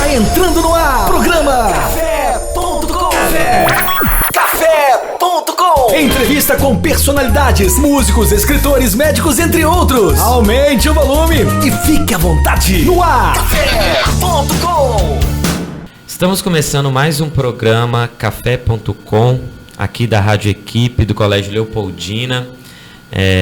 Está entrando no ar. Programa Café.com. Café.com. Entrevista com personalidades, músicos, escritores, médicos, entre outros. Aumente o volume e fique à vontade. No ar. Café.com. Estamos começando mais um programa Café.com, aqui da Rádio Equipe do Colégio Leopoldina.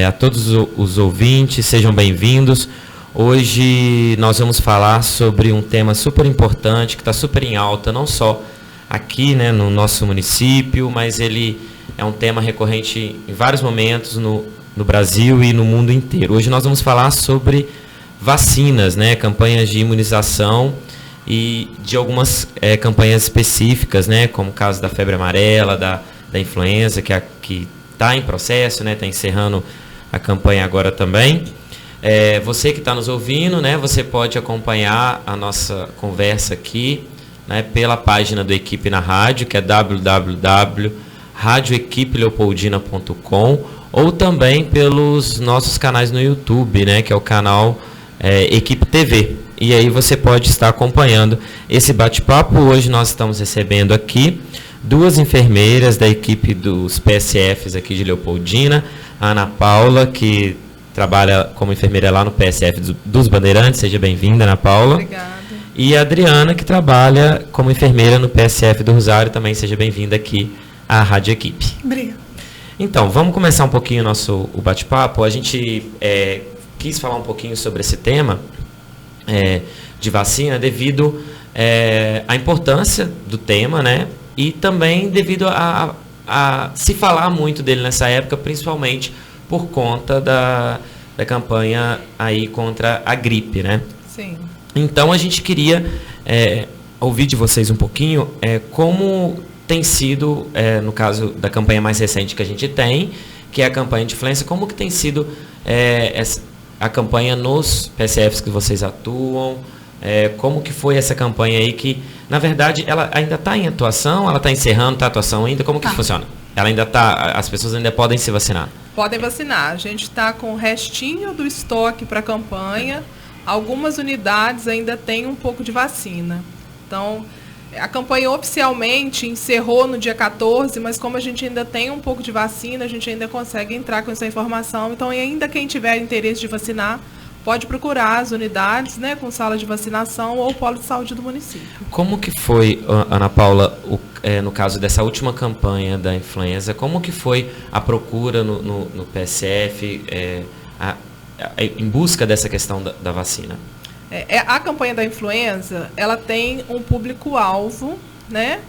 A todos os ouvintes, sejam bem-vindos. Hoje nós vamos falar sobre um tema super importante, que está super em alta, não só aqui, né, no nosso município, mas ele é um tema recorrente em vários momentos no Brasil e no mundo inteiro. Hoje nós vamos falar sobre vacinas, né, campanhas de imunização e de algumas campanhas específicas, né, como o caso da febre amarela, da influenza, que está em processo, né, está encerrando a campanha agora também. Você que está nos ouvindo, né, você pode acompanhar a nossa conversa aqui, né, pela página do Equipe na Rádio, que é www.radioequipeleopoldina.com, ou também pelos nossos canais no YouTube, né, que é o canal Equipe TV. E aí você pode estar acompanhando esse bate-papo. Hoje nós estamos recebendo aqui duas enfermeiras da equipe dos PSFs aqui de Leopoldina, a Ana Paula, que trabalha como enfermeira lá no PSF dos Bandeirantes. Seja bem-vinda, Ana Paula. Obrigada. E a Adriana, que trabalha como enfermeira no PSF do Rosário. Também seja bem-vinda aqui à Rádio Equipe. Obrigada. Então, vamos começar um pouquinho o bate-papo. A gente quis falar um pouquinho sobre esse tema de vacina devido à importância do tema, né? E também devido a se falar muito dele nessa época, principalmente por conta da campanha aí contra a gripe, né? Sim. Então a gente queria ouvir de vocês um pouquinho como tem sido, no caso da campanha mais recente que a gente tem, que é a campanha de influenza, como que tem sido a campanha nos PSFs que vocês atuam, como que foi essa campanha aí que, na verdade, ela ainda está em atuação, ela está encerrando, está em atuação ainda, como que funciona? Ela ainda está, as pessoas ainda podem se vacinar? Podem vacinar. A gente está com o restinho do estoque para a campanha. Algumas unidades ainda têm um pouco de vacina. Então, a campanha oficialmente encerrou no dia 14, mas como a gente ainda tem um pouco de vacina, a gente ainda consegue entrar com essa informação. Então, ainda quem tiver interesse de vacinar, pode procurar as unidades, né, com sala de vacinação ou polo de saúde do município. Como que foi, Ana Paula, no caso dessa última campanha da influenza, como que foi a procura no PSF em busca dessa questão da vacina? A campanha da influenza, ela tem um público-alvo, né?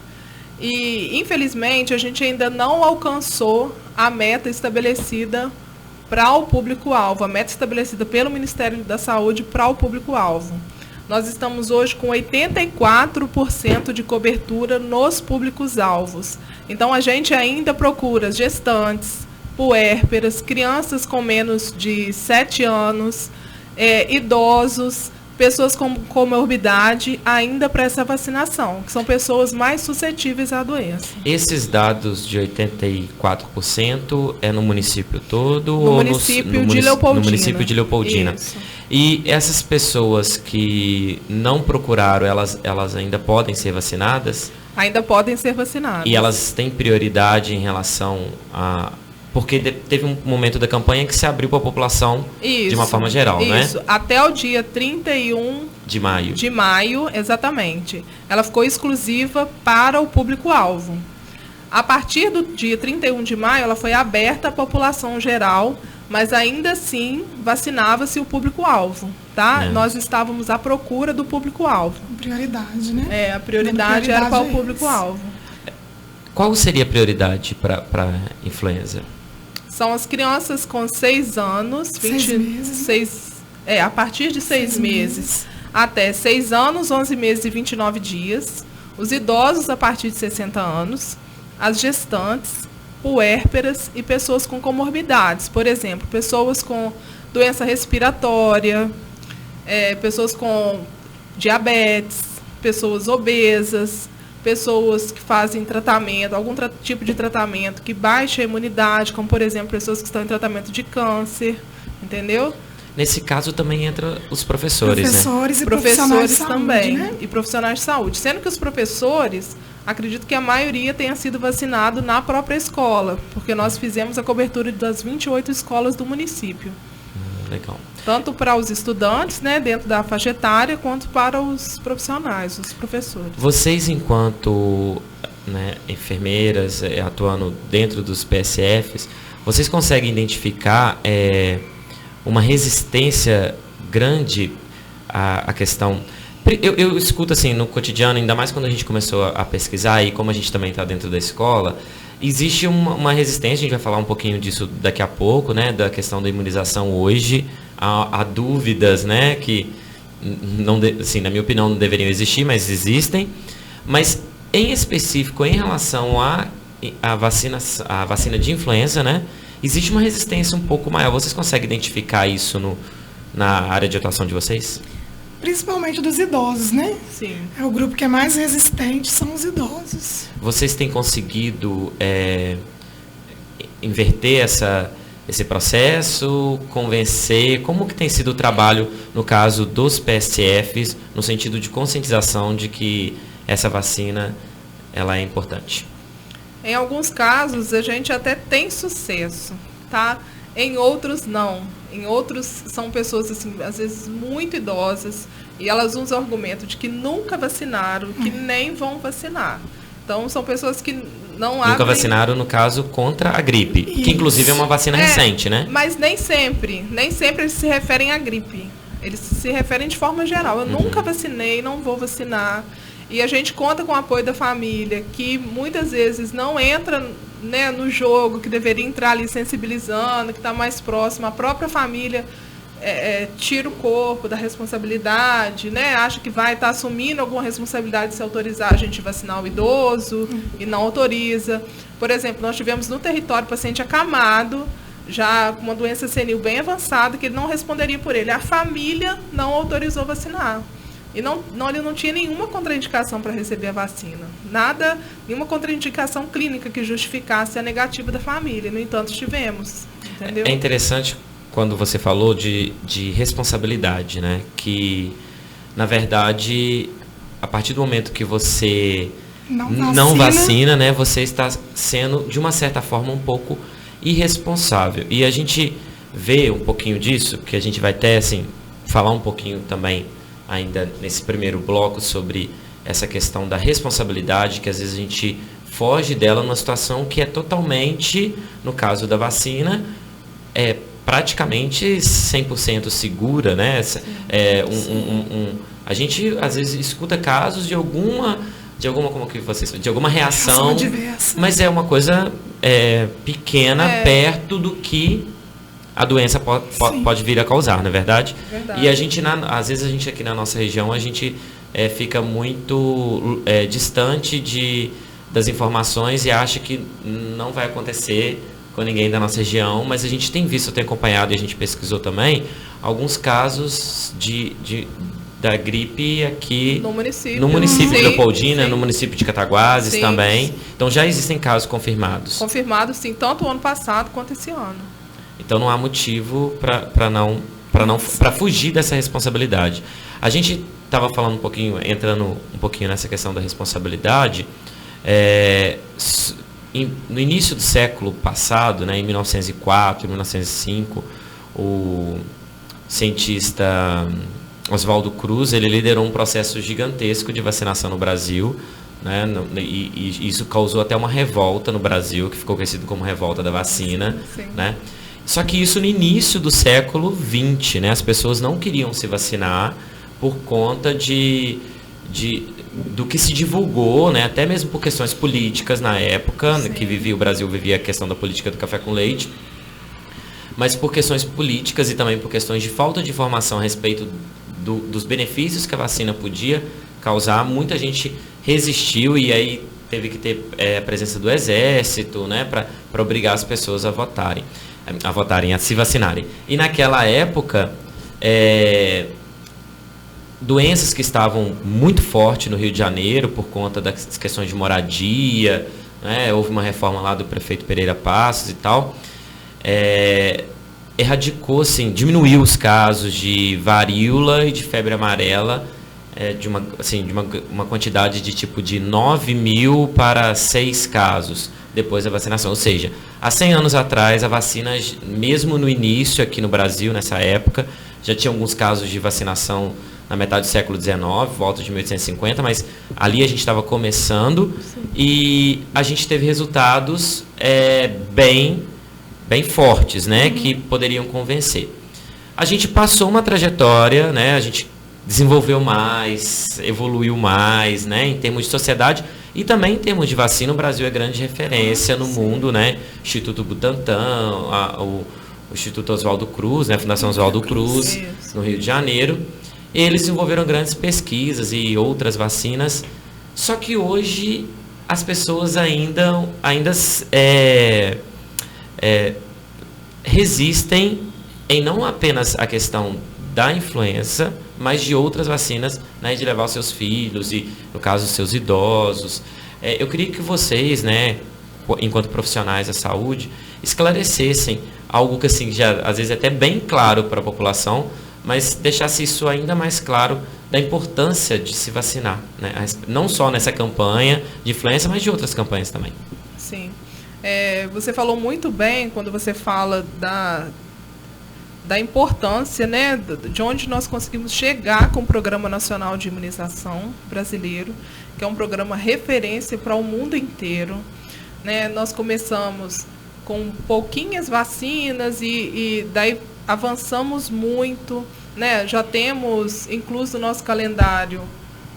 E, infelizmente, a gente ainda não alcançou a meta estabelecida para o público-alvo, a meta estabelecida pelo Ministério da Saúde para o público-alvo. Nós estamos hoje com 84% de cobertura nos públicos-alvos. Então, a gente ainda procura gestantes, puérperas, crianças com menos de 7 anos, idosos, pessoas com comorbidade, ainda para essa vacinação, que são pessoas mais suscetíveis à doença. Esses dados de 84% é no município todo? No município de Leopoldina. No município de Leopoldina. Isso. E essas pessoas que não procuraram, elas ainda podem ser vacinadas? Ainda podem ser vacinadas. E elas têm prioridade em relação a... Porque teve um momento da campanha que se abriu para a população de uma forma geral, né? Isso, até o dia 31 de maio. De maio, exatamente. Ela ficou exclusiva para o público-alvo. A partir do dia 31 de maio, ela foi aberta à população geral, mas ainda assim vacinava-se o público-alvo, tá? Nós estávamos à procura do público-alvo. Prioridade, né? A prioridade era para o público-alvo. Qual seria a prioridade para a influenza? São as crianças com 6 anos, 6 meses. A partir de 6 meses até 6 anos, 11 meses e 29 dias. Os idosos a partir de 60 anos, as gestantes, puérperas e pessoas com comorbidades. Por exemplo, pessoas com doença respiratória, pessoas com diabetes, pessoas obesas, pessoas que fazem tratamento, algum tipo de tratamento que baixa a imunidade, como, por exemplo, pessoas que estão em tratamento de câncer, entendeu? Nesse caso também entra os professores, Professores né? e profissionais de saúde, também, né? e profissionais de saúde. Sendo que os professores, acredito que a maioria tenha sido vacinado na própria escola, porque nós fizemos a cobertura das 28 escolas do município. Legal. Tanto para os estudantes, né, dentro da faixa etária, quanto para os profissionais, os professores. Vocês, enquanto, né, enfermeiras, atuando dentro dos PSFs, vocês conseguem identificar uma resistência grande à questão... Eu escuto assim, no cotidiano, ainda mais quando a gente começou a pesquisar, e como a gente também está dentro da escola, existe uma resistência, a gente vai falar um pouquinho disso daqui a pouco, né, da questão da imunização hoje. Há dúvidas, né, que, assim, na minha opinião, não deveriam existir, mas existem. Mas, em específico, em relação à vacina de influenza, né, existe uma resistência um pouco maior. Vocês conseguem identificar isso na área de atuação de vocês? Principalmente dos idosos, né? Sim. É o grupo que é mais resistente, são os idosos. Vocês têm conseguido inverter esse processo, convencer? Como que tem sido o trabalho, no caso dos PSFs, no sentido de conscientização de que essa vacina ela é importante? Em alguns casos, a gente até tem sucesso, tá? Em outros, não. Em outros, são pessoas, assim, às vezes, muito idosas, e elas usam o argumento de que nunca vacinaram, que nem vão vacinar. Então, são pessoas que não abrem... Nunca vacinaram, no caso, contra a gripe, que inclusive é uma vacina recente, né? Mas nem sempre eles se referem à gripe. Eles se referem de forma geral. Eu nunca vacinei, não vou vacinar. E a gente conta com o apoio da família, que muitas vezes não entra, né, no jogo, que deveria entrar ali sensibilizando, que está mais próximo. A própria família tira o corpo da responsabilidade, né, acha que vai estar assumindo alguma responsabilidade se autorizar a gente vacinar o idoso e não autoriza. Por exemplo, nós tivemos no território paciente acamado, já com uma doença senil bem avançada, que ele não responderia por ele. A família não autorizou vacinar. E ele não tinha nenhuma contraindicação para receber a vacina. Nada, nenhuma contraindicação clínica que justificasse a negativa da família. No entanto, tivemos. Entendeu? É interessante quando você falou de responsabilidade, né? Que, na verdade, a partir do momento que você não vacina, né? Você está sendo, de uma certa forma, um pouco irresponsável. E a gente vê um pouquinho disso, que a gente vai até, assim, falar um pouquinho também ainda nesse primeiro bloco sobre essa questão da responsabilidade, que às vezes a gente foge dela numa situação que é totalmente, no caso da vacina, praticamente 100% segura, né? A gente às vezes escuta casos de alguma como que vocês, de alguma reação, mas é uma coisa pequena perto do que a doença pode vir a causar, não é verdade? Verdade. E a gente, às vezes a gente aqui na nossa região, a gente fica muito distante das informações e acha que não vai acontecer com ninguém da nossa região, mas a gente tem visto, tem acompanhado e a gente pesquisou também, alguns da gripe aqui no município de Leopoldina, sim. No município de Cataguases, sim, também. Então já existem casos confirmados. Confirmados, sim, tanto o ano passado quanto esse ano. Então não há motivo para fugir dessa responsabilidade. A gente estava falando entrando um pouquinho nessa questão da responsabilidade. No início do século passado, né, em 1904, 1905, o cientista Oswaldo Cruz, ele liderou um processo gigantesco de vacinação no Brasil, né, e isso causou até uma revolta no Brasil, que ficou conhecido como revolta da vacina, sim. Né? Só que isso no início do século XX, né, as pessoas não queriam se vacinar por conta do que se divulgou, né, até mesmo por questões políticas na época, o Brasil vivia a questão da política do café com leite, mas por questões políticas e também por questões de falta de informação a respeito dos benefícios que a vacina podia causar, muita gente resistiu e aí teve que ter a presença do exército, né, para obrigar as pessoas a se vacinarem. E naquela época, doenças que estavam muito fortes no Rio de Janeiro por conta das questões de moradia, né, houve uma reforma lá do prefeito Pereira Passos e tal, erradicou, assim, diminuiu os casos de varíola e de febre amarela, de uma quantidade de tipo de 9 mil para 6 casos depois da vacinação. Ou seja, há 100 anos atrás, a vacina, mesmo no início aqui no Brasil, nessa época, já tinha alguns casos de vacinação na metade do século XIX, volta de 1850, mas ali a gente estava começando. Sim. E a gente teve resultados bem fortes, né, que poderiam convencer. A gente passou uma trajetória, né, a gente desenvolveu mais, evoluiu mais, né, em termos de sociedade e também em termos de vacina. O Brasil é grande referência no mundo, né, Instituto Butantan, o Instituto Oswaldo Cruz, né, a Fundação Oswaldo Cruz, no Rio de Janeiro. Eles desenvolveram grandes pesquisas e outras vacinas, só que hoje as pessoas ainda resistem em não apenas a questão da influenza, mas de outras vacinas, né, de levar os seus filhos e, no caso, os seus idosos. Eu queria que vocês, né, enquanto profissionais da saúde, esclarecessem algo que, assim, já às vezes é até bem claro para a população, mas deixasse isso ainda mais claro da importância de se vacinar, né? Não só nessa campanha de influenza, mas de outras campanhas também. Sim. Você falou muito bem quando você fala da importância, né, de onde nós conseguimos chegar com o Programa Nacional de Imunização Brasileiro, que é um programa referência para o mundo inteiro, né? Nós começamos com pouquinhas vacinas e daí avançamos muito, né? Já temos incluso no nosso calendário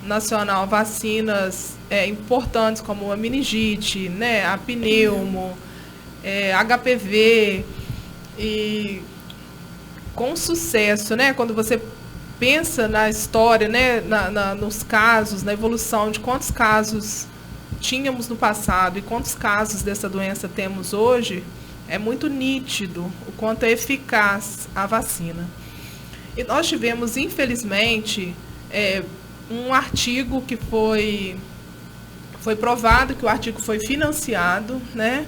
nacional vacinas importantes como a meningite, né? A pneumo, HPV, e com sucesso, né? Quando você pensa na história, né? Nos casos, na evolução de quantos casos tínhamos no passado e quantos casos dessa doença temos hoje, é muito nítido o quanto é eficaz a vacina. E nós tivemos, infelizmente, um artigo que foi provado que o artigo foi financiado, né?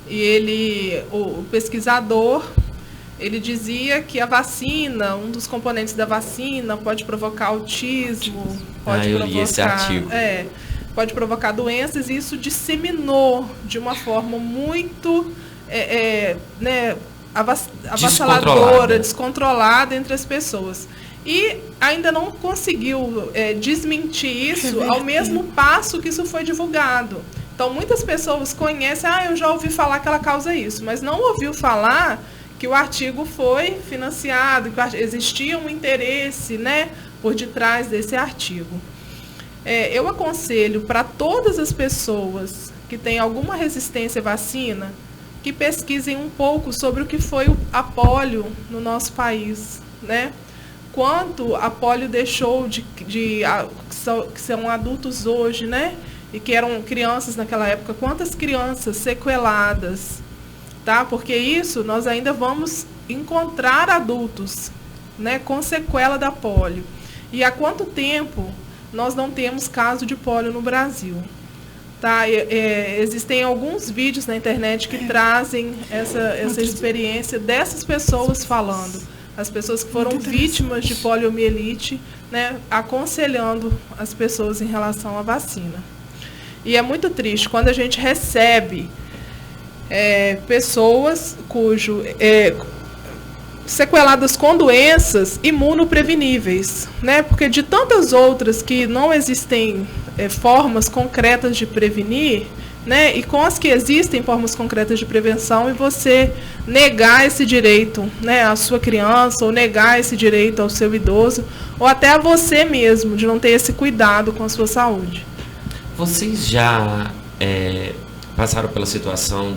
E o pesquisador, ele dizia que a vacina, um dos componentes da vacina, pode provocar autismo, pode provocar doenças, e isso disseminou de uma forma muito né, avassaladora, descontrolada entre as pessoas. E ainda não conseguiu desmentir isso ao mesmo passo que isso foi divulgado. Então, muitas pessoas conhecem, eu já ouvi falar que ela causa isso, mas não ouviu falar que o artigo foi financiado, que existia um interesse, né, por detrás desse artigo. Eu aconselho para todas as pessoas que têm alguma resistência à vacina, que pesquisem um pouco sobre o que foi a polio no nosso país, né? Quanto a polio deixou que são adultos hoje, né? E que eram crianças naquela época, quantas crianças sequeladas, tá? Porque isso nós ainda vamos encontrar adultos, né, com sequela da polio. E há quanto tempo nós não temos caso de polio no Brasil? Tá? Existem alguns vídeos na internet que trazem essa experiência dessas pessoas falando. As pessoas que foram vítimas de poliomielite, né, aconselhando as pessoas em relação à vacina. E é muito triste quando a gente recebe pessoas sequeladas com doenças imunopreveníveis, né? Porque de tantas outras que não existem formas concretas de prevenir, né? E com as que existem formas concretas de prevenção, e você negar esse direito, né, à sua criança, ou negar esse direito ao seu idoso, ou até a você mesmo, de não ter esse cuidado com a sua saúde. Vocês já passaram pela situação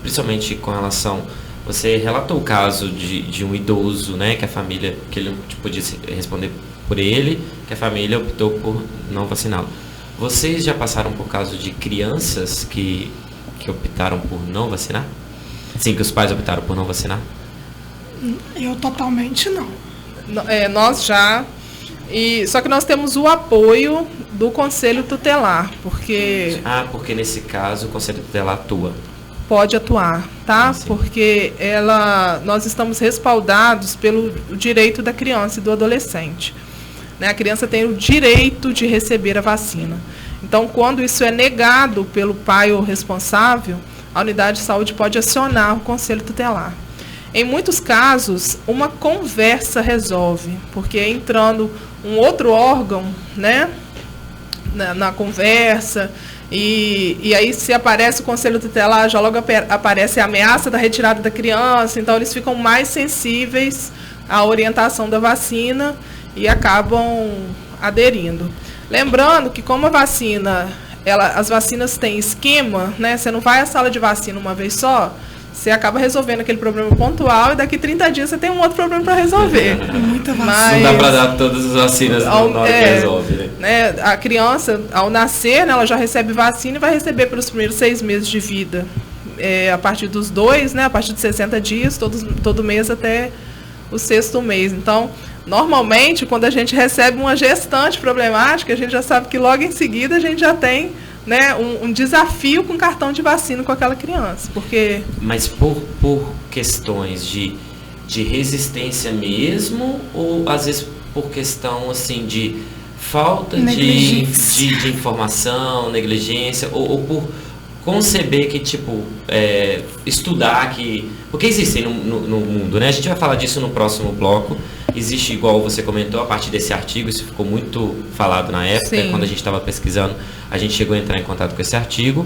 principalmente com relação... Você relatou o caso de um idoso, né, que a família, que ele podia responder por ele, que a família optou por não vaciná-lo. Vocês já passaram por caso de crianças que optaram por não vacinar? Sim, que os pais optaram por não vacinar? Eu totalmente não. Nós já. Só que nós temos o apoio do Conselho Tutelar, porque... porque nesse caso o Conselho Tutelar atua. pode atuar, tá? Porque nós estamos respaldados pelo direito da criança e do adolescente. Né? A criança tem o direito de receber a vacina. Então, quando isso é negado pelo pai ou responsável, a unidade de saúde pode acionar o conselho tutelar. Em muitos casos, uma conversa resolve, porque entrando um outro órgão, né, na conversa, e aí se aparece o conselho tutelar, já logo aparece a ameaça da retirada da criança, então eles ficam mais sensíveis à orientação da vacina e acabam aderindo. Lembrando que como a vacina, as vacinas têm esquema, né, você não vai à sala de vacina uma vez só, você acaba resolvendo aquele problema pontual e daqui 30 dias você tem um outro problema para resolver. Muita vacina. Não dá para dar todas as vacinas na hora que resolve, né? A criança, ao nascer, né, ela já recebe vacina e vai receber pelos primeiros 6 meses de vida. A partir dos 2, né, a partir de 60 dias, todo mês até o 6º mês. Então, normalmente, quando a gente recebe uma gestante problemática, a gente já sabe que logo em seguida a gente já tem, né, um desafio com cartão de vacina com aquela criança, porque... Mas por questões de resistência mesmo, ou às vezes por questão assim de falta de informação, negligência, ou por conceber que, tipo, estudar que... Porque existem no mundo, né? A gente vai falar disso no próximo bloco. Existe, igual você comentou, a partir desse artigo, isso ficou muito falado na época, Sim. Quando a gente estava pesquisando, a gente chegou a entrar em contato com esse artigo,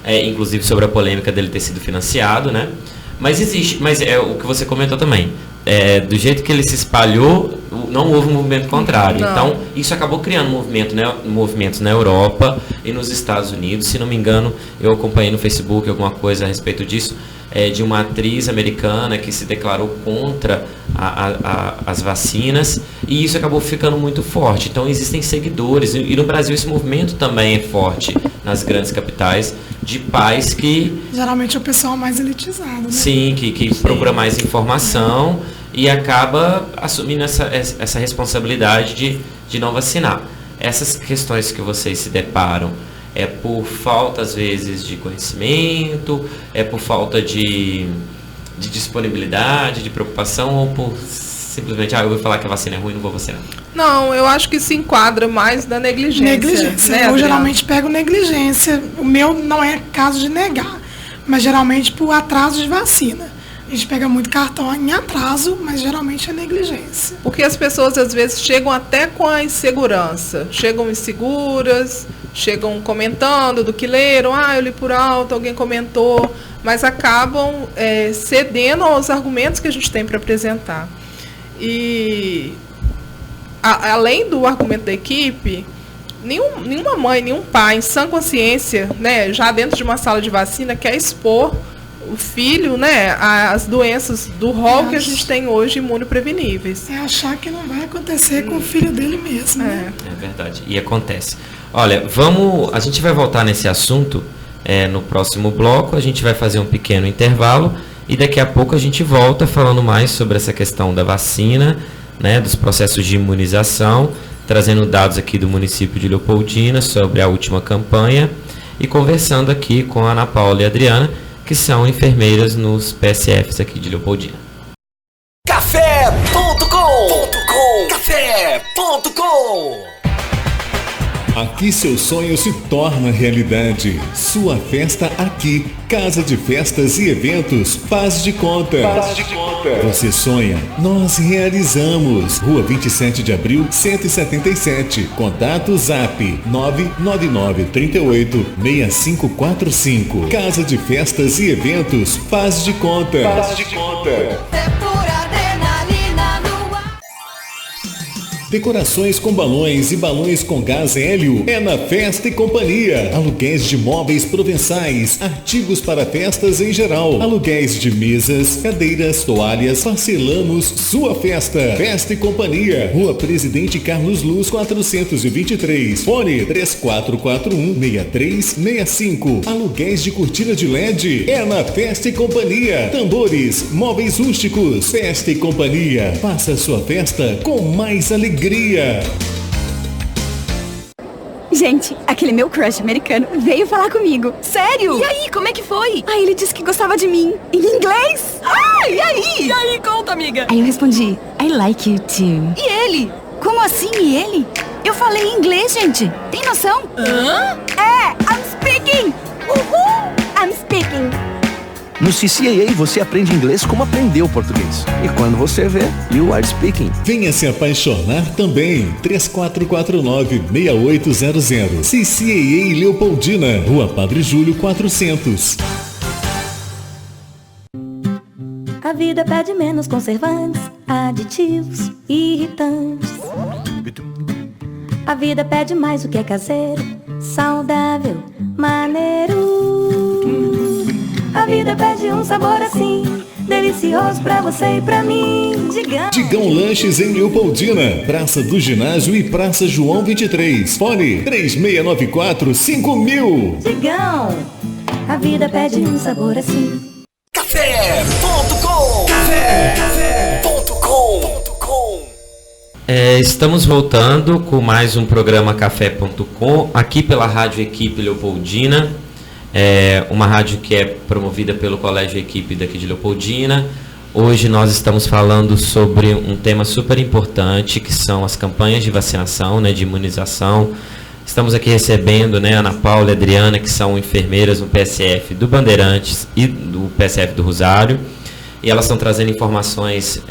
inclusive sobre a polêmica dele ter sido financiado, né? Mas existe, mas é o que você comentou também. Do jeito que ele se espalhou, não houve um movimento contrário. Não. Então, isso acabou criando movimentos na Europa e nos Estados Unidos. Se não me engano, eu acompanhei no Facebook alguma coisa a respeito disso, de uma atriz americana que se declarou contra as vacinas, e isso acabou ficando muito forte. Então, existem seguidores, e no Brasil esse movimento também é forte nas grandes capitais, de pais que... Geralmente é o pessoal mais elitizado, né? Sim, que procura mais informação e acaba assumindo essa responsabilidade de não vacinar. Essas questões que vocês se deparam, é por falta, às vezes, de conhecimento, é por falta de disponibilidade, de preocupação, ou por simplesmente, eu vou falar que a vacina é ruim, não vou vacinar? Não, eu acho que se enquadra mais na negligência. Negligência. Né, Eu geralmente pego negligência. O meu não é caso de negar, mas geralmente por atraso de vacina. A gente pega muito cartão em atraso, mas geralmente é negligência. Porque as pessoas, às vezes, chegam até com a insegurança. Chegam inseguras, chegam comentando do que leram. Eu li por alto, alguém comentou. Mas acabam cedendo aos argumentos que a gente tem para apresentar. E, além do argumento da equipe, nenhuma mãe, nenhum pai, em sã consciência, né, já dentro de uma sala de vacina, quer expor o filho, né, às doenças do rol que a gente tem hoje, imunopreveníveis. É achar que não vai acontecer com o filho dele mesmo, né? É verdade, e acontece. Olha, a gente vai voltar nesse assunto no próximo bloco, a gente vai fazer um pequeno intervalo e daqui a pouco a gente volta falando mais sobre essa questão da vacina, né, dos processos de imunização, trazendo dados aqui do município de Leopoldina sobre a última campanha e conversando aqui com a Ana Paula e a Adriana, que são enfermeiras nos PSFs aqui de Leopoldina. Café.com. Café.com. Aqui seu sonho se torna realidade. Sua festa aqui. Casa de Festas e Eventos Faz de Conta. Você sonha, nós realizamos. Rua 27 de Abril, 177. Contato Zap 999386545. Casa de Festas e Eventos Faz de Conta. Decorações com balões e balões com gás hélio é na Festa e Companhia. Aluguéis de móveis provençais, artigos para festas em geral, aluguéis de mesas, cadeiras, toalhas, parcelamos sua festa. Festa e Companhia, Rua Presidente Carlos Luz 423, fone 3441-6365. Aluguéis de cortina de LED é na Festa e Companhia. Tambores, móveis rústicos, Festa e Companhia. Faça sua festa com mais alegria. Gente, aquele meu crush americano veio falar comigo. Sério? E aí, como é que foi? Aí ele disse que gostava de mim. Em inglês. Ah, e aí? E aí, conta, amiga. Aí eu respondi, I like you too. E ele? Como assim, e ele? Eu falei em inglês, gente. Tem noção? Hã? I'm speaking. Uhul. I'm speaking. No CCAA você aprende inglês como aprendeu português. E quando você vê, you are speaking. Venha se apaixonar também. 3449-6800. CCAA Leopoldina, Rua Padre Júlio 400. A vida pede menos conservantes, aditivos, irritantes. A vida pede mais o que é caseiro, saudável, maneiro. A vida pede um sabor assim, delicioso pra você e pra mim. Digão Lanches em Leopoldina, Praça do Ginásio e Praça João 23. Fone 3694-5000. Digão, a vida pede um sabor assim. Café.com. Estamos voltando com mais um programa Café.com, aqui pela Rádio Equipe Leopoldina, uma rádio que é promovida pelo Colégio Equipe daqui de Leopoldina. Hoje nós estamos falando sobre um tema super importante, que são as campanhas de vacinação, né, de imunização. Estamos aqui recebendo, né, Ana Paula e Adriana, que são enfermeiras no PSF do Bandeirantes e do PSF do Rosário, e elas estão trazendo informações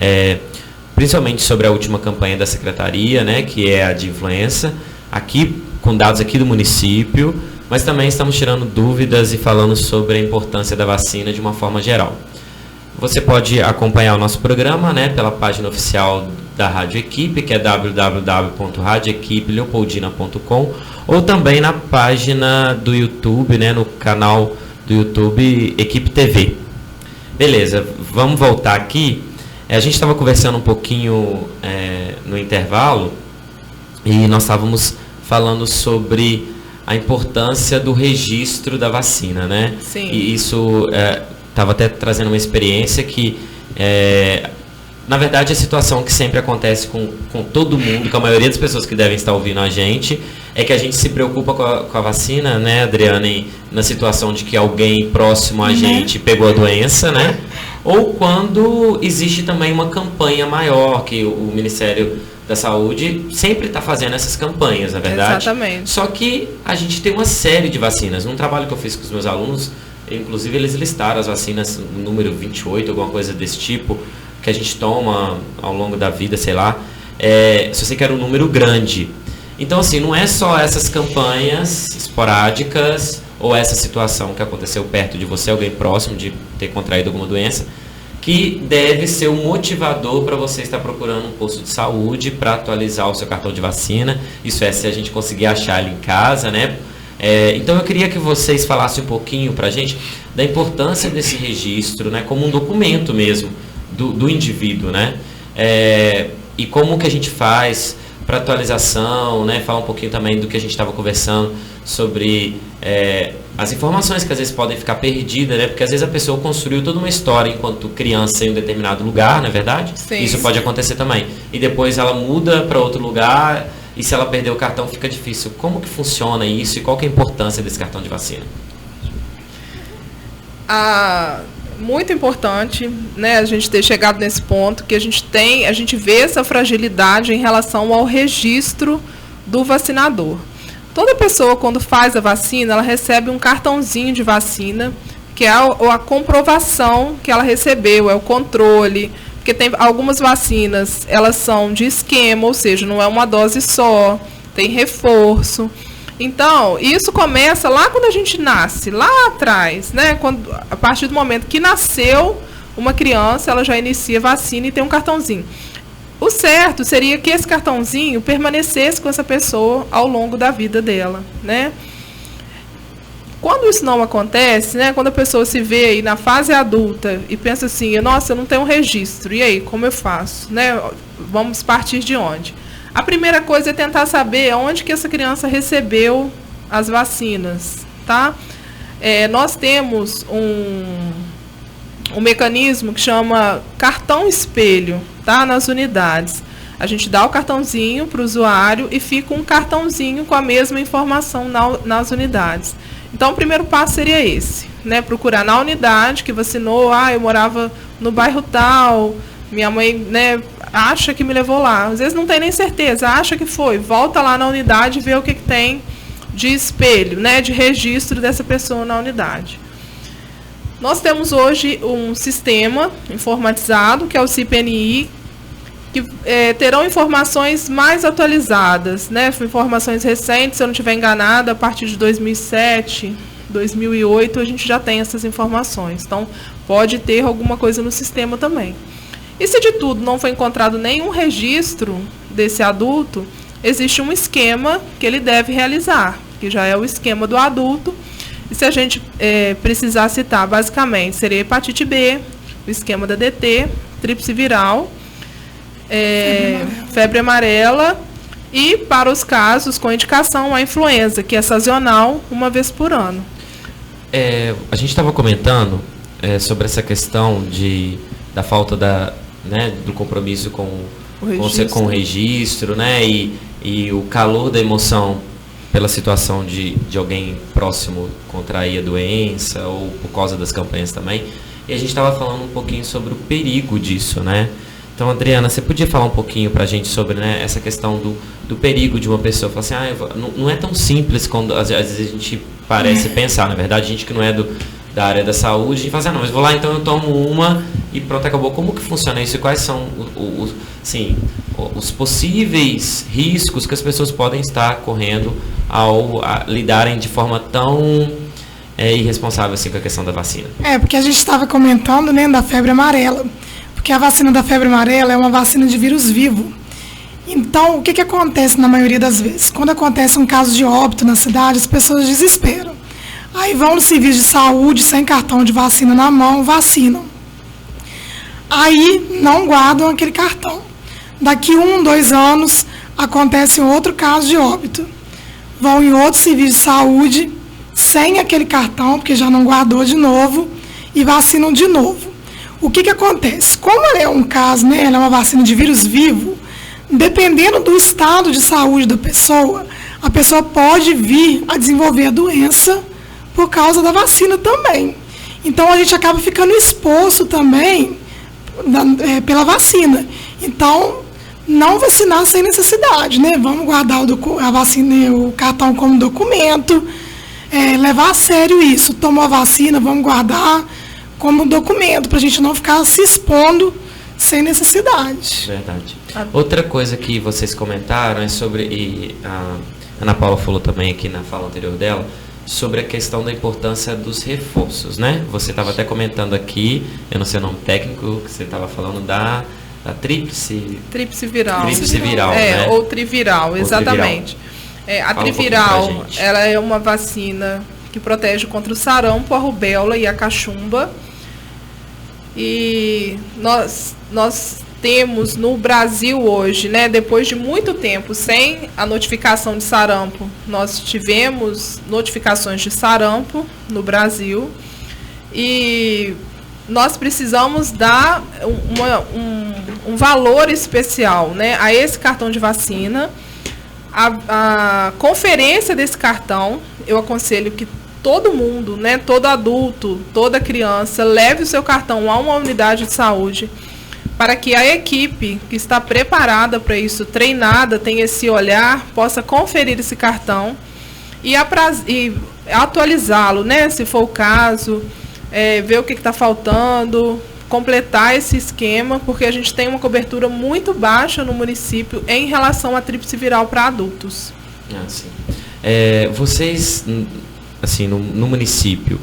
principalmente sobre a última campanha da Secretaria, né, que é a de influenza, aqui com dados aqui do município, mas também estamos tirando dúvidas e falando sobre a importância da vacina de uma forma geral. Você pode acompanhar o nosso programa, né, pela página oficial da Rádio Equipe, que é www.radioequipeleopoldina.com, ou também na página do YouTube, né, no canal do YouTube Equipe TV. Beleza, vamos voltar aqui. A gente estava conversando um pouquinho no intervalo e nós estávamos falando sobre a importância do registro da vacina, né? Sim. E isso estava até trazendo uma experiência que, na verdade, a situação que sempre acontece com todo mundo, com a maioria das pessoas que devem estar ouvindo a gente, é que a gente se preocupa com a vacina, né, Adriana, na situação de que alguém próximo a gente pegou a doença, né? Ou quando existe também uma campanha maior, que o Ministério da Saúde sempre está fazendo essas campanhas, na verdade. Exatamente. Só que a gente tem uma série de vacinas. Num trabalho que eu fiz com os meus alunos, inclusive eles listaram as vacinas, número 28, alguma coisa desse tipo, que a gente toma ao longo da vida, sei lá. Se você quer um número grande. Então, assim, não é só essas campanhas esporádicas ou essa situação que aconteceu perto de você, alguém próximo de ter contraído alguma doença, que deve ser um motivador para você estar procurando um posto de saúde para atualizar o seu cartão de vacina. Isso se a gente conseguir achar ele em casa, né? Então eu queria que vocês falassem um pouquinho para a gente da importância desse registro, né, como um documento mesmo do indivíduo, né? E como que a gente faz para atualização, né? Falar um pouquinho também do que a gente estava conversando sobre as informações que às vezes podem ficar perdidas, né? Porque às vezes a pessoa construiu toda uma história enquanto criança em um determinado lugar, não é verdade? Sim. Isso pode acontecer também. E depois ela muda para outro lugar e se ela perder o cartão fica difícil. Como que funciona isso e qual que é a importância desse cartão de vacina? Muito importante, né, a gente ter chegado nesse ponto que a gente vê essa fragilidade em relação ao registro do vacinador. Toda pessoa, quando faz a vacina, ela recebe um cartãozinho de vacina, que é a comprovação que ela recebeu, é o controle, porque tem algumas vacinas, elas são de esquema, ou seja, não é uma dose só, tem reforço. Então, isso começa lá quando a gente nasce, lá atrás, né? A partir do momento que nasceu uma criança, ela já inicia vacina e tem um cartãozinho. O certo seria que esse cartãozinho permanecesse com essa pessoa ao longo da vida dela, né? Quando isso não acontece, né? Quando a pessoa se vê aí na fase adulta e pensa assim, nossa, eu não tenho um registro, e aí, como eu faço, né? Vamos partir de onde? A primeira coisa é tentar saber onde que essa criança recebeu as vacinas, tá? Nós temos um mecanismo que chama cartão espelho, tá? Nas unidades. A gente dá o cartãozinho para o usuário e fica um cartãozinho com a mesma informação nas unidades. Então, o primeiro passo seria esse, né? Procurar na unidade que vacinou. Eu morava no bairro tal, minha mãe, né, acha que me levou lá. Às vezes não tem nem certeza, acha que foi. Volta lá na unidade e vê o que tem de espelho, né, de registro dessa pessoa na unidade. Nós temos hoje um sistema informatizado, que é o CIPNI, que terão informações mais atualizadas, né? Informações recentes, se eu não estiver enganada, a partir de 2007, 2008, a gente já tem essas informações. Então, pode ter alguma coisa no sistema também. E se de tudo não foi encontrado nenhum registro desse adulto, existe um esquema que ele deve realizar, que já é o esquema do adulto. E se a gente precisar citar, basicamente, seria hepatite B, o esquema da DT, tríplice viral, febre amarela e, para os casos com indicação, a influenza, que é sazonal, uma vez por ano. A gente estava comentando sobre essa questão da falta do compromisso com o registro, né? E o calor da emoção pela situação de alguém próximo contrair a doença ou por causa das campanhas também. E a gente estava falando um pouquinho sobre o perigo disso, né? Então, Adriana, você podia falar um pouquinho para a gente sobre, né, essa questão do perigo de uma pessoa falar assim, não é tão simples quando às vezes a gente parece pensar, na verdade, a gente que não é da área da saúde, a gente fala assim, mas vou lá, então eu tomo uma e pronto, acabou. Como que funciona isso e quais são os possíveis riscos que as pessoas podem estar correndo ao lidarem de forma tão irresponsável assim com a questão da vacina? Porque a gente estava comentando, né, da febre amarela. Porque a vacina da febre amarela é uma vacina de vírus vivo. Então, o que acontece na maioria das vezes? Quando acontece um caso de óbito na cidade, as pessoas desesperam. Aí vão no serviço de saúde, sem cartão de vacina na mão, vacinam. Aí não guardam aquele cartão. Daqui 1, 2 anos, acontece outro caso de óbito. Vão em outro serviço de saúde, sem aquele cartão, porque já não guardou de novo, e vacinam de novo. O que acontece? Como ela é um caso, né, ela é uma vacina de vírus vivo, dependendo do estado de saúde da pessoa, a pessoa pode vir a desenvolver a doença por causa da vacina também. Então, a gente acaba ficando exposto também pela vacina. Então, não vacinar sem necessidade, né? Vamos guardar a vacina, o cartão como documento, levar a sério isso. Tomou a vacina, vamos guardar como documento, para a gente não ficar se expondo sem necessidade. Verdade. Outra coisa que vocês comentaram é sobre, e a Ana Paula falou também aqui na fala anterior dela, sobre a questão da importância dos reforços, né? Você estava até comentando aqui, eu não sei o nome técnico, que você estava falando da tríplice viral. Tríplice viral, né? Ou triviral, exatamente. A triviral, ela é uma vacina que protege contra o sarampo, a rubéola e a cachumba. E nós temos no Brasil hoje, né, depois de muito tempo sem a notificação de sarampo, nós tivemos notificações de sarampo no Brasil e nós precisamos dar um valor especial, né, a esse cartão de vacina. A conferência desse cartão, eu aconselho que todo mundo, né, todo adulto, toda criança, leve o seu cartão a uma unidade de saúde para que a equipe que está preparada para isso, treinada, tenha esse olhar, possa conferir esse cartão e atualizá-lo, né, se for o caso, ver o que está faltando, completar esse esquema, porque a gente tem uma cobertura muito baixa no município em relação à tríplice viral para adultos. Sim. Vocês, assim, no município,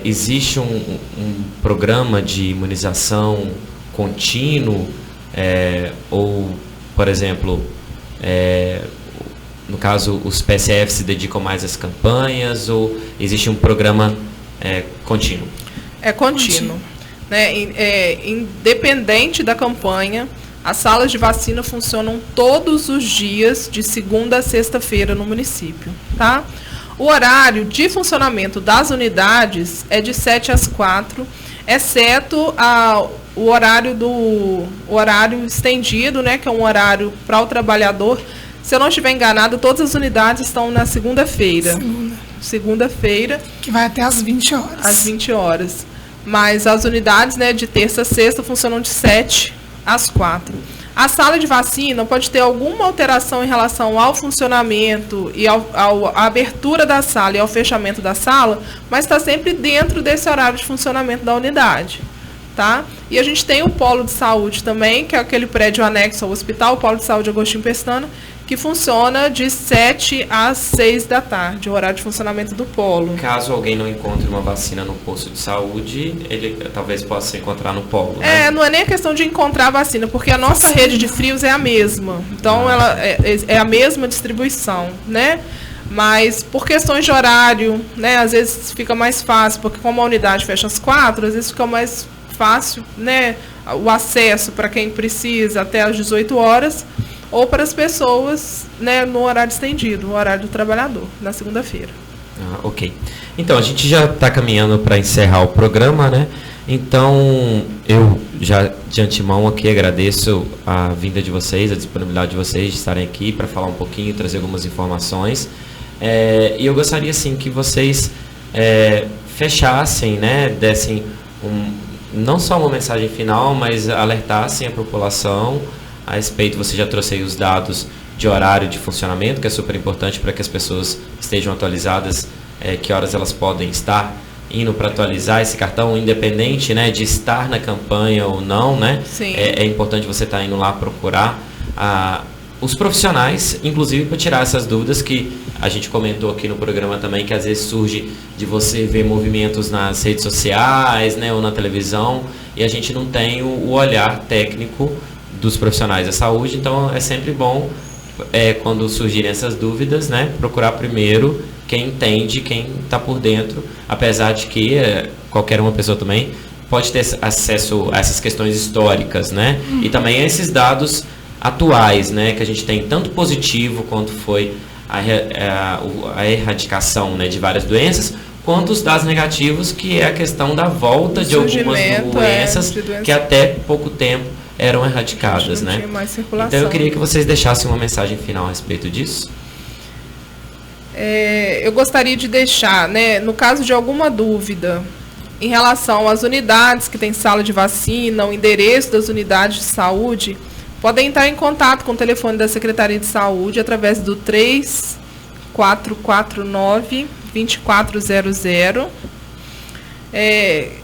existe um programa de imunização contínuo, ou, por exemplo, no caso, os PSF se dedicam mais às campanhas, ou existe um programa contínuo? É contínuo. Né? Independente da campanha, as salas de vacina funcionam todos os dias, de segunda a sexta-feira no município. Tá? O horário de funcionamento das unidades é de 7 às 4. exceto o horário estendido, né, que é um horário para o trabalhador. Se eu não estiver enganado, todas as unidades estão na segunda-feira. Segunda-feira. Que vai até às 20 horas. Às 20 horas. Mas as unidades, né, de terça a sexta funcionam de 7 às 4. A sala de vacina pode ter alguma alteração em relação ao funcionamento e à abertura da sala e ao fechamento da sala, mas está sempre dentro desse horário de funcionamento da unidade. Tá? E a gente tem o polo de saúde também, que é aquele prédio anexo ao hospital, o polo de saúde Agostinho Pestana, que funciona de 7 às 6 da tarde, o horário de funcionamento do polo. Caso alguém não encontre uma vacina no posto de saúde, ele talvez possa encontrar no polo, né? Não é nem a questão de encontrar a vacina, porque a nossa rede de frios é a mesma. Então, ela é a mesma distribuição, né? Mas por questões de horário, né? Às vezes fica mais fácil, porque como a unidade fecha às 4, às vezes fica mais fácil, né? O acesso para quem precisa até às 18 horas, ou para as pessoas, né, no horário estendido, o horário do trabalhador, na segunda-feira. Ok. Então, a gente já está caminhando para encerrar o programa, né? Então, eu já de antemão aqui agradeço a vinda de vocês, a disponibilidade de vocês de estarem aqui para falar um pouquinho, trazer algumas informações. E eu gostaria, assim, que vocês fechassem, né, dessem não só uma mensagem final, mas alertassem a população a respeito. Você já trouxe aí os dados de horário de funcionamento, que é super importante para que as pessoas estejam atualizadas, que horas elas podem estar indo para atualizar esse cartão, independente, né, de estar na campanha ou não, né? Sim. É importante você estar indo lá procurar os profissionais, inclusive para tirar essas dúvidas que a gente comentou aqui no programa também, que às vezes surge de você ver movimentos nas redes sociais, né, ou na televisão, e a gente não tem o olhar técnico dos profissionais da saúde. Então é sempre bom, quando surgirem essas dúvidas, né, procurar primeiro quem entende, quem está por dentro, apesar de que qualquer uma pessoa também pode ter acesso a essas questões históricas, né, e também a esses dados atuais, né, que a gente tem tanto positivo quanto foi a erradicação, né, de várias doenças, quanto os dados negativos, que é a questão da volta de algumas doenças que até pouco tempo eram erradicadas, né? Então eu queria que vocês deixassem uma mensagem final a respeito disso. Eu gostaria de deixar, né, no caso de alguma dúvida em relação às unidades que tem sala de vacina, o endereço das unidades de saúde, podem entrar em contato com o telefone da Secretaria de Saúde através do 3449-2400.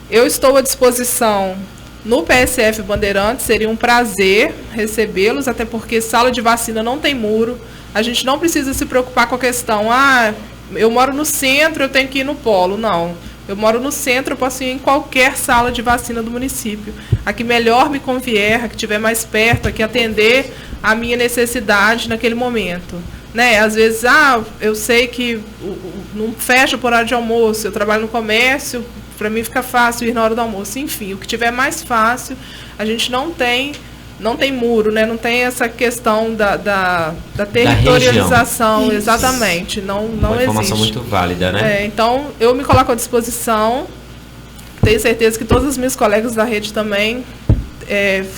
Eu estou à disposição no PSF Bandeirantes, seria um prazer recebê-los, até porque sala de vacina não tem muro. A gente não precisa se preocupar com a questão, eu moro no centro, eu tenho que ir no polo. Não. Eu moro no centro, eu posso ir em qualquer sala de vacina do município. A que melhor me convier, a que estiver mais perto, a que atender a minha necessidade naquele momento. Né? Às vezes, eu sei que não fecha por horário de almoço, eu trabalho no comércio, para mim fica fácil ir na hora do almoço. Enfim, o que tiver mais fácil, a gente não tem muro, né? Não tem essa questão da territorialização, exatamente. Não Uma existe. informação muito válida, né? Então, eu me coloco à disposição. Tenho certeza que todos os meus colegas da rede também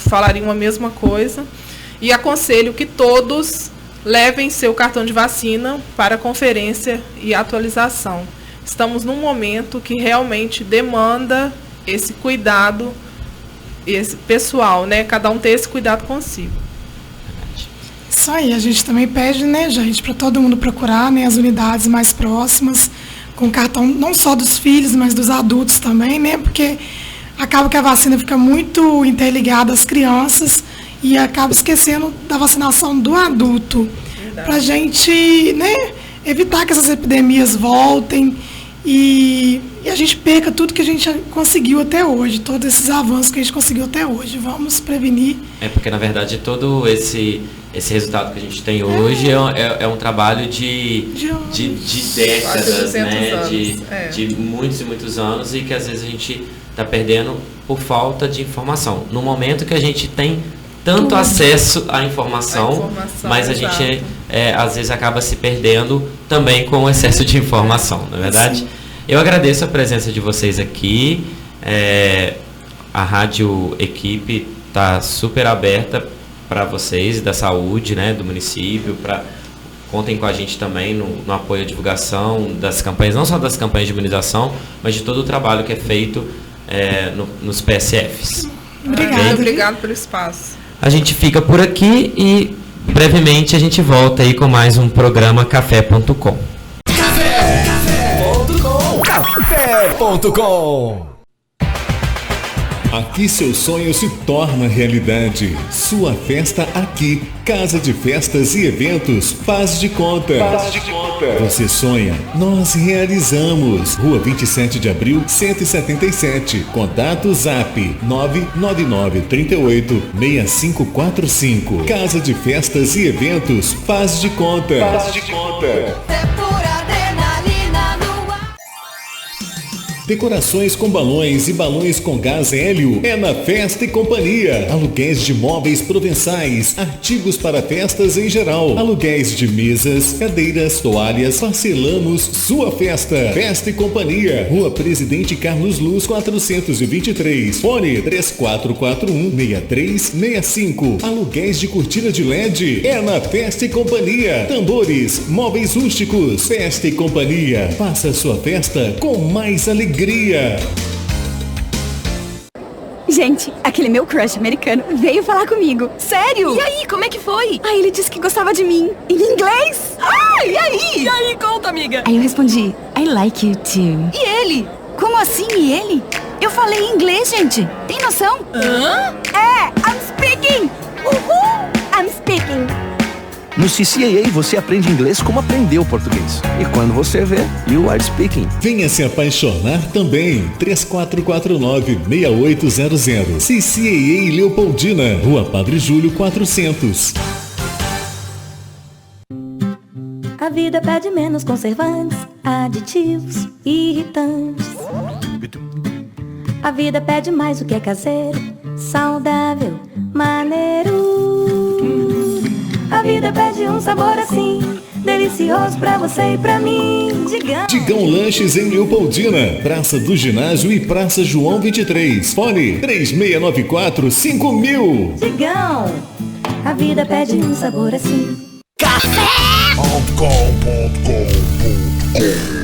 falariam a mesma coisa. E aconselho que todos levem seu cartão de vacina para conferência e atualização. Estamos num momento que realmente demanda esse cuidado, esse pessoal, né? Cada um ter esse cuidado consigo. Isso aí, a gente também pede, né, gente, para todo mundo procurar, né, as unidades mais próximas, com cartão não só dos filhos, mas dos adultos também, né, porque acaba que a vacina fica muito interligada às crianças e acaba esquecendo da vacinação do adulto. Para a gente, né, evitar que essas epidemias voltem e a gente perca tudo que a gente conseguiu até hoje, todos esses avanços que a gente conseguiu até hoje. Vamos prevenir. Porque, na verdade, todo esse resultado que a gente tem hoje é um trabalho de décadas, né? De muitos e muitos anos, e que às vezes a gente está perdendo por falta de informação. No momento que a gente tem tanto acesso à informação, mas a gente às vezes acaba se perdendo também com o excesso de informação, não é verdade? Sim. Eu agradeço a presença de vocês aqui. A Rádio Equipe está super aberta para vocês da saúde, né, do município, contem com a gente também no apoio à divulgação das campanhas, não só das campanhas de imunização, mas de todo o trabalho que é feito nos PSFs. Obrigado pelo espaço. A gente fica por aqui e brevemente a gente volta aí com mais um programa Café.com. Café.com. Aqui seu sonho se torna realidade. Sua festa aqui. Casa de Festas e Eventos Faz de Conta. Você sonha, nós realizamos. Rua 27 de Abril, 177. Contato Zap 999386545. Casa de Festas e Eventos Faz de Conta. Decorações com balões e balões com gás hélio é na Festa e Companhia. Aluguéis de móveis provençais, artigos para festas em geral, aluguéis de mesas, cadeiras, toalhas, parcelamos sua festa. Festa e Companhia, Rua Presidente Carlos Luz 423, fone 3441-6365. Aluguéis de cortina de LED é na Festa e Companhia. Tambores, móveis rústicos, Festa e Companhia. Faça sua festa com mais alegria. Gente, aquele meu crush americano veio falar comigo. Sério? E aí, como é que foi? Aí ele disse que gostava de mim. Em inglês? E aí? E aí, conta, amiga. Aí eu respondi, I like you too. E ele? Como assim, e ele? Eu falei em inglês, gente. Tem noção? I'm speaking. Uhul! I'm speaking. No CCAA você aprende inglês como aprendeu português. E quando você vê, you are speaking. Venha se apaixonar também. 3449-6800. CCAA Leopoldina, Rua Padre Júlio 400. A vida pede menos conservantes, aditivos, irritantes. A vida pede mais o que é caseiro, saudável, maneiro. A vida pede um sabor assim, delicioso pra você e pra mim. Digão Lanches em Leopoldina, Praça do Ginásio e Praça João 23. Fone 3694-5000. Digão, a vida pede um sabor assim. Café.com.br